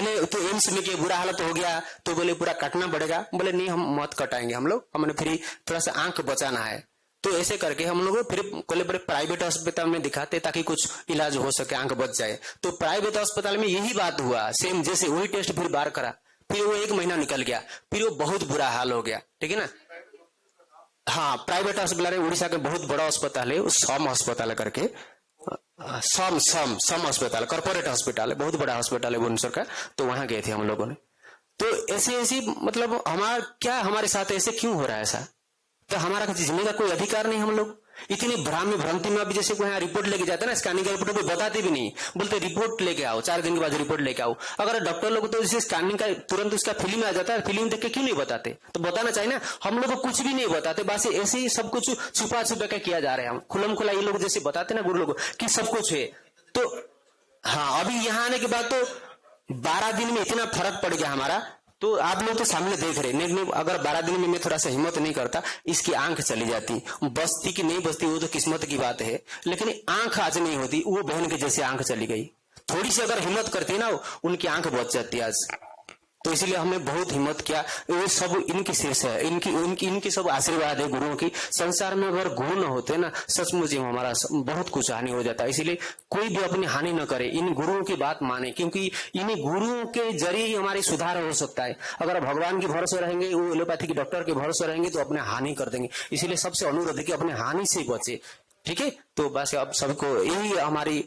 मैंने तो एम्स में किया, बुरा हालत हो गया तो बोले पूरा काटना पड़ेगा। बोले नहीं हम मत कटाएंगे, हम लोग हमने फिर थोड़ा सा आंख बचाना है। तो ऐसे करके हम लोग फिर कोले बड़े प्राइवेट अस्पताल में दिखाते ताकि कुछ इलाज हो सके, आंख बच जाए। तो प्राइवेट अस्पताल में यही बात हुआ, सेम जैसे वही टेस्ट फिर बार करा, फिर वो 1 महीना निकल गया, फिर वो बहुत बुरा हाल हो गया। ठीक है ना। हाँ, प्राइवेट अस्पताल है, उड़ीसा का बहुत बड़ा अस्पताल है, सम अस्पताल करके, सम अस्पताल, कॉर्पोरेट हॉस्पिटल है, बहुत बड़ा हॉस्पिटल है भुवनेश्वर का। तो वहां गए थे हम लोगों ने। तो ऐसी मतलब हमारा क्या, हमारे साथ ऐसे क्यों हो रहा है ऐसा? तो हमारा जीने का कोई अधिकार नहीं। हम लोग इतनी भ्रांति में, अभी जैसे कोई यहाँ रिपोर्ट लेके जाता है ना, स्कैनिंग का रिपोर्ट कोई बताते भी नहीं, बोलते रिपोर्ट लेके आओ, 4 दिन के बाद रिपोर्ट लेके आओ। अगर डॉक्टर लोग तो जैसे स्कैनिंग का तुरंत उसका फिल्म आ जाता है, फिल्म देख के क्यों नहीं बताते? तो बताना चाहिए ना। हम लोग को कुछ भी नहीं बताते, बस ऐसे ही सब कुछ छुपा के किया जा रहा है। हम खुलम खुला ये लोग जैसे बताते ना गुरु लोग की सब कुछ है। तो हाँ, अभी यहाँ आने के बाद तो 12 दिन में इतना फर्क पड़ गया हमारा। तो आप लोग तो सामने देख रहे, नहीं अगर 12 दिन में मैं थोड़ा सा हिम्मत नहीं करता, इसकी आंख चली जाती, बचती कि नहीं बचती वो तो किस्मत की बात है, लेकिन आंख आज नहीं होती। वो बहन के जैसे आंख चली गई, थोड़ी सी अगर हिम्मत करती ना उनकी आंख बच जाती आज। तो इसलिए हमने बहुत हिम्मत किया। ये सब इनकी शीर्ष है, इनकी सब आशीर्वाद है गुरुओं की। संसार में अगर गुरु न होते ना, सचमुच हमारा बहुत कुछ हानि हो जाता है। इसीलिए कोई भी अपनी हानि न करे, इन गुरुओं की बात माने, क्योंकि इन गुरुओं के जरिए ही हमारी सुधार हो सकता है। अगर भगवान के भरोसे रहेंगे, वो एलोपैथी के डॉक्टर के भरोसे रहेंगे तो अपने हानि कर देंगे। इसीलिए सबसे अनुरोध है कि अपने हानि से बचे। ठीक है। तो बस अब सबको यही हमारी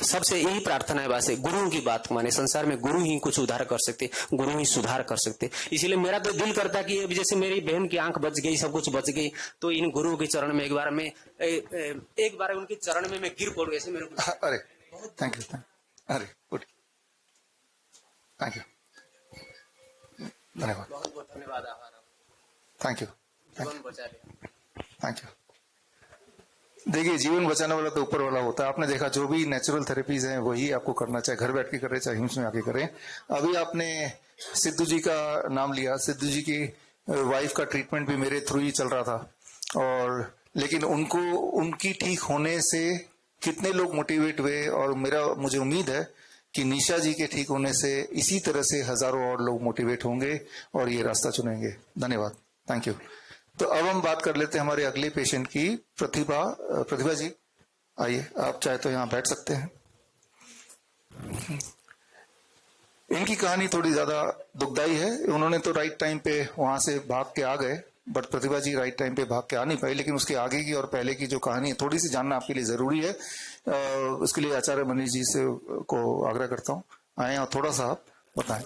सबसे यही प्रार्थना है, बस गुरुओं की बात माने। संसार में गुरु ही कुछ उद्धार कर सकते, गुरु ही सुधार कर सकते। इसीलिए मेरा तो दिल करता कि अब जैसे मेरी बहन की आंख बच गई, सब कुछ बच गई, तो इन गुरुओं के चरण में एक बार उनके चरण में मैं गिर पड़ू, ऐसे मेरे को। अरे थैंक यू, अरे गुड, थैंक यू, धन्यवाद, बहुत बहुत धन्यवाद, आभार, थैंक यू, जीवन बचा लिया, थैंक यू। देखिए, जीवन बचाने वाला तो ऊपर वाला होता है। आपने देखा जो भी नेचुरल थेरेपीज हैं वही आपको करना, चाहे घर बैठ के करें चाहे हिम्स में आके करें। अभी आपने सिद्धू जी का नाम लिया, सिद्धू जी की वाइफ का ट्रीटमेंट भी मेरे थ्रू ही चल रहा था, और लेकिन उनको उनकी ठीक होने से कितने लोग मोटिवेट हुए, और मुझे उम्मीद है कि निशा जी के ठीक होने से इसी तरह से हजारों और लोग मोटिवेट होंगे और ये रास्ता चुनेंगे। धन्यवाद, थैंक यू। तो अब हम बात कर लेते हैं हमारे अगले पेशेंट की, प्रतिभा जी आइए, आप चाहे तो यहाँ बैठ सकते हैं। इनकी कहानी थोड़ी ज्यादा दुखदाई है। उन्होंने तो राइट टाइम पे वहां से भाग के आ गए, but Pratibha ji right time पे भाग के आ नहीं पाई। लेकिन उसके आगे की और पहले की जो कहानी है थोड़ी सी जानना आपके लिए जरूरी है। उसके लिए आचार्य मनीष जी से को आग्रह करता हूँ, आए और थोड़ा सा आप बताएं।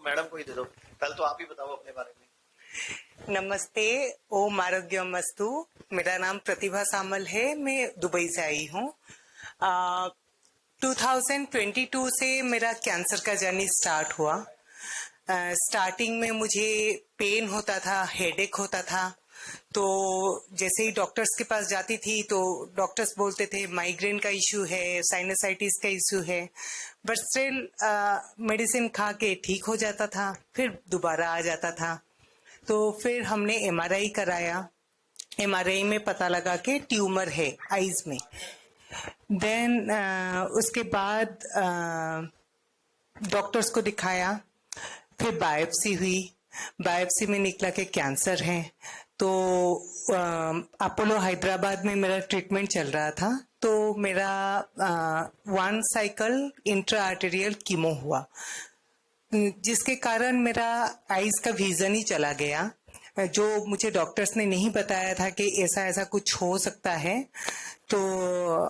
मैडम को ही दे दो, कल तो आप ही बताओ अपने बारे में। नमस्ते, ओम आरोग्यमस्तु। मेरा नाम प्रतिभा सामल है, मैं दुबई से आई हूँ। 2022 से मेरा कैंसर का जर्नी स्टार्ट हुआ। स्टार्टिंग में मुझे पेन होता था, हेडेक होता था। तो जैसे ही डॉक्टर्स के पास जाती थी तो डॉक्टर्स बोलते थे माइग्रेन का इश्यू है, साइनसाइटिस का इश्यू है, बट स्टिल मेडिसिन खा के ठीक हो जाता था, फिर दोबारा आ जाता था। तो फिर हमने एमआरआई कराया। एमआरआई में पता लगा कि ट्यूमर है आईज में। देन उसके बाद डॉक्टर्स को दिखाया, फिर बायोप्सी हुई। बायोप्सी में निकला कि कैंसर है। तो अपोलो हैदराबाद में मेरा ट्रीटमेंट चल रहा था। तो मेरा 1 साइकिल इंट्रा आर्टेरियल कीमो हुआ, जिसके कारण मेरा आईज का विजन ही चला गया। जो मुझे डॉक्टर्स ने नहीं बताया था कि ऐसा कुछ हो सकता है। तो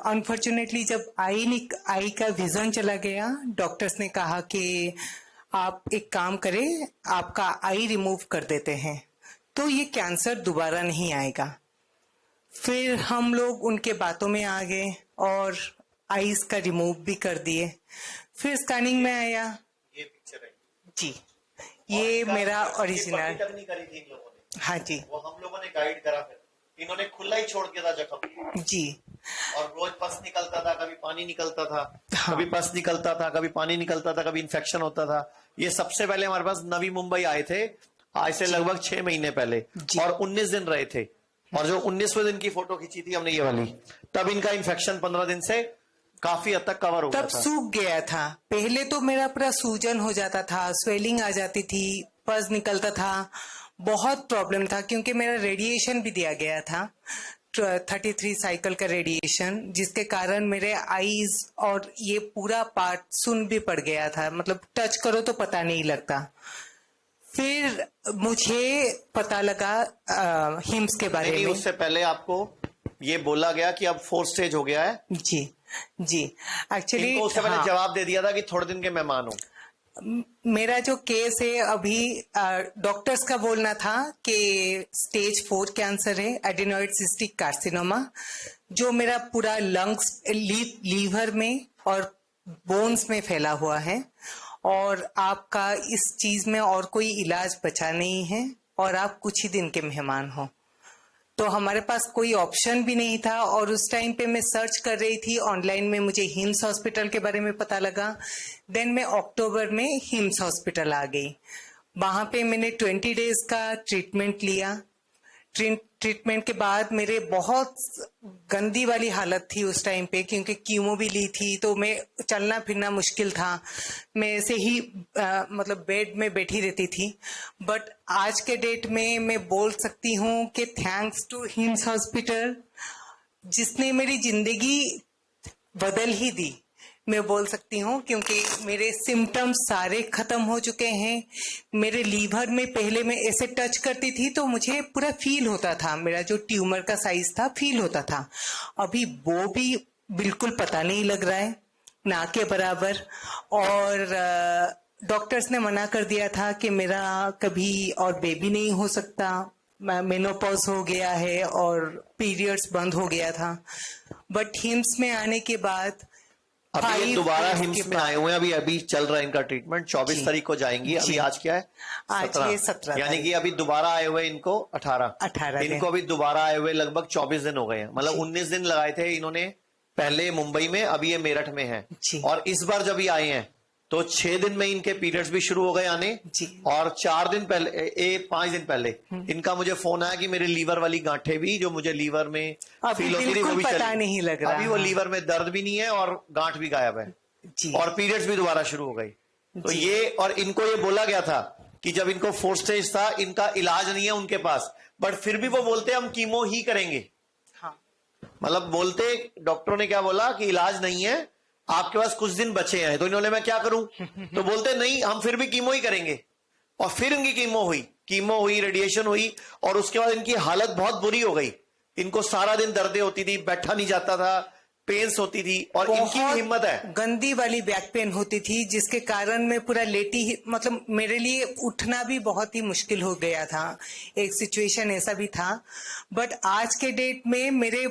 अनफॉर्चुनेटली जब आई का विजन चला गया, डॉक्टर्स ने कहा कि आप एक काम करें, आपका आई रिमूव कर देते हैं तो ये कैंसर दोबारा नहीं आएगा। फिर हम लोग उनके बातों में आ गए और आईज का रिमूव भी कर दिए। फिर स्कैनिंग में आया, ये पिक्चर है जी, ये मेरा ओरिजिनल। नहीं करी थी इन लोगों ने, हाँ जी, वो हम लोगों ने गाइड करा। फिर इन्होंने खुला ही छोड़ दिया था जख्म जी, और रोज पस निकलता था, कभी पानी निकलता था, हाँ। कभी पस निकलता था, कभी पानी निकलता था, कभी इन्फेक्शन होता था। ये सबसे पहले हमारे पास नवी मुंबई आए थे, आज से लगभग 6 महीने पहले, और 19 दिन रहे थे। और जो 19वें दिन की फोटो खींची थी हमने ये वाली, तब इनका इन्फेक्शन 15 दिन से काफी हद तक कवर हो गया तब था। सूख गया था। पहले तो मेरा पूरा सूजन हो जाता था, स्वेलिंग आ जाती थी, पस निकलता था, बहुत प्रॉब्लम था क्योंकि मेरा रेडिएशन भी दिया गया था, 33 साइकिल का रेडिएशन, जिसके कारण मेरे आईज और ये पूरा पार्ट सुन भी पड़ गया था, मतलब टच करो तो पता नहीं लगता। फिर मुझे पता लगा हिम्स के बारे नहीं, में। उससे पहले आपको ये बोला गया कि अब 4th स्टेज हो गया है। जी जी, एक्चुअली इनको उससे पहले जवाब दे दिया था कि थोड़े दिन के मेहमान हो। मेरा जो केस है अभी, डॉक्टर्स का बोलना था कि स्टेज 4 कैंसर है, एडिनोइड सिस्टिक कार्सिनोमा, जो मेरा पूरा लंग्स, लीवर में और बोन्स में फैला हुआ है, और आपका इस चीज में और कोई इलाज बचा नहीं है, और आप कुछ ही दिन के मेहमान हो। तो हमारे पास कोई ऑप्शन भी नहीं था, और उस टाइम पे मैं सर्च कर रही थी ऑनलाइन में, मुझे हिम्स हॉस्पिटल के बारे में पता लगा। देन मैं अक्टूबर में हिम्स हॉस्पिटल आ गई। वहां पे मैंने 20 डेज का ट्रीटमेंट लिया। ट्रीटमेंट के बाद मेरे बहुत गंदी वाली हालत थी उस टाइम पे, क्योंकि कीमो भी ली थी, तो मैं चलना फिरना मुश्किल था, मैं ऐसे ही मतलब बेड में बैठी रहती थी। बट आज के डेट में मैं बोल सकती हूँ कि थैंक्स टू हिम्स हॉस्पिटल, जिसने मेरी जिंदगी बदल ही दी, मैं बोल सकती हूँ, क्योंकि मेरे सिम्टम्स सारे खत्म हो चुके हैं। मेरे लीवर में पहले मैं ऐसे टच करती थी तो मुझे पूरा फील होता था, मेरा जो ट्यूमर का साइज था फील होता था। अभी वो भी बिल्कुल पता नहीं लग रहा है, ना के बराबर। और डॉक्टर्स ने मना कर दिया था कि मेरा कभी और बेबी नहीं हो सकता, मेनोपॉज हो गया है और पीरियड्स बंद हो गया था। बट हिम्स में आने के बाद अभी ये दोबारा हिम्स में आए हुए हैं, अभी चल रहा है इनका ट्रीटमेंट। 24 तारीख को जाएंगी। अभी आज क्या है? आज ये 17 यानी कि अभी दोबारा आए हुए इनको 18 इनको अभी दोबारा आए हुए लगभग 24 दिन हो गए हैं। मतलब 19 दिन लगाए थे इन्होंने पहले मुंबई में, अभी ये मेरठ में है। और इस बार जब ये आए हैं तो 6 दिन में इनके पीरियड्स भी शुरू हो गए आने। और 4 दिन पहले 5 दिन पहले इनका मुझे फोन आया कि मेरे लीवर वाली गांठें भी, जो मुझे लीवर में फील होती थी, वो भी पता नहीं लग रहा। अभी वो लीवर में दर्द भी नहीं है और गांठ भी गायब है और पीरियड्स भी दोबारा शुरू हो गई। तो ये, और इनको ये बोला गया था कि जब इनको 4th स्टेज था, इनका इलाज नहीं है उनके पास, बट फिर भी वो बोलते हम कीमो ही करेंगे। मतलब बोलते, डॉक्टरों ने क्या बोला कि इलाज नहीं है, आपके पास कुछ दिन बचे हैं। तो इन्होंने, मैं क्या करूं? तो बोलते नहीं, हम फिर भी कीमो ही करेंगे। और फिर इनकी कीमो हुई, रेडिएशन हुई, और उसके बाद इनकी हालत बहुत बुरी हो गई। इनको सारा दिन दर्दें होती थी, बैठा नहीं जाता था, पेन्स होती थी, और इनकी हिम्मत है, गंदी वाली बैक पेन होती थी, जिसके कारण मैं पूरा लेटी ही, मतलब मेरे लिए उठना भी बहुत ही मुश्किल हो गया था। एक सिचुएशन ऐसा भी था। बट आज के डेट में मेरे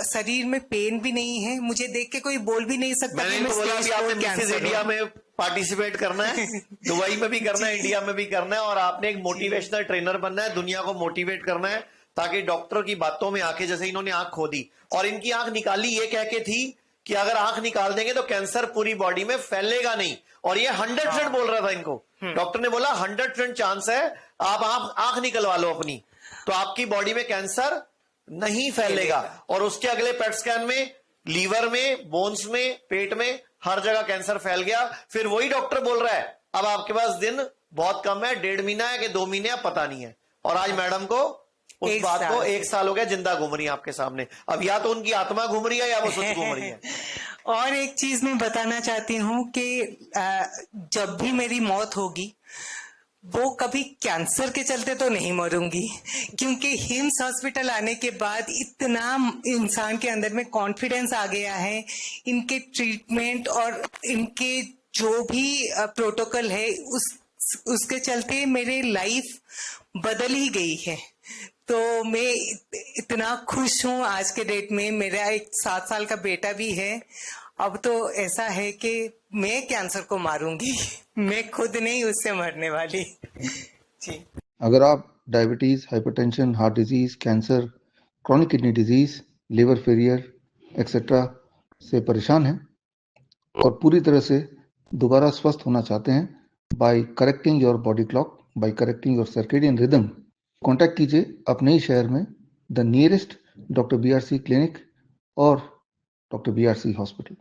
शरीर में पेन भी नहीं है, मुझे देख के कोई बोल भी नहीं सकता कि मैं स्टेज 4 कैंसर इंडिया में पार्टिसिपेट करना है, दुबई में भी करना है, इंडिया में भी करना है, और आपने एक मोटिवेशनल ट्रेनर बनना है, दुनिया को मोटिवेट करना है, ताकि डॉक्टर की बातों में आके, जैसे इन्होंने आंख खोदी और इनकी आंख निकाली ये कह के थी कि अगर आंख निकाल देंगे तो कैंसर पूरी बॉडी में फैलेगा नहीं। और ये 100% बोल रहा था इनको। डॉक्टर ने बोला 100% चांस है, आप आंख निकलवा लो अपनी, तो आपकी बॉडी में कैंसर नहीं फैलेगा। और उसके अगले पेट स्कैन में लीवर में, बोन्स में, पेट में, हर जगह कैंसर फैल गया। फिर वही डॉक्टर बोल रहा है अब आपके पास दिन बहुत कम है, 1.5 महीना है कि 2 महीने, पता नहीं है। और आज मैडम को उस बात को 1 साल हो गया, जिंदा घूम रही है आपके सामने। अब या तो उनकी आत्मा घूम रही है या वो सुध घूम रही है। और एक चीज मैं बताना चाहती हूँ कि जब भी मेरी मौत होगी, वो कभी कैंसर के चलते तो नहीं मरूंगी, क्योंकि हिम्स हॉस्पिटल आने के बाद इतना इंसान के अंदर में कॉन्फिडेंस आ गया है, इनके ट्रीटमेंट और इनके जो भी प्रोटोकॉल है उसके चलते मेरी लाइफ बदल ही गई है। तो मैं इतना खुश हूँ आज के डेट में। मेरा एक 7 साल का बेटा भी है। अब तो ऐसा है कि मैं कैंसर को मारूंगी, मैं खुद नहीं उससे मरने वाली। जी। अगर आप diabetes, hypertension, heart disease, cancer, chronic kidney disease, liver failure etcetera से परेशान हैं और पूरी तरह से दोबारा स्वस्थ होना चाहते हैं, by correcting your body clock, by correcting your circadian rhythm, contact कीजिए अपने ही शहर में the nearest doctor BRC clinic और डॉक्टर BRC हॉस्पिटल।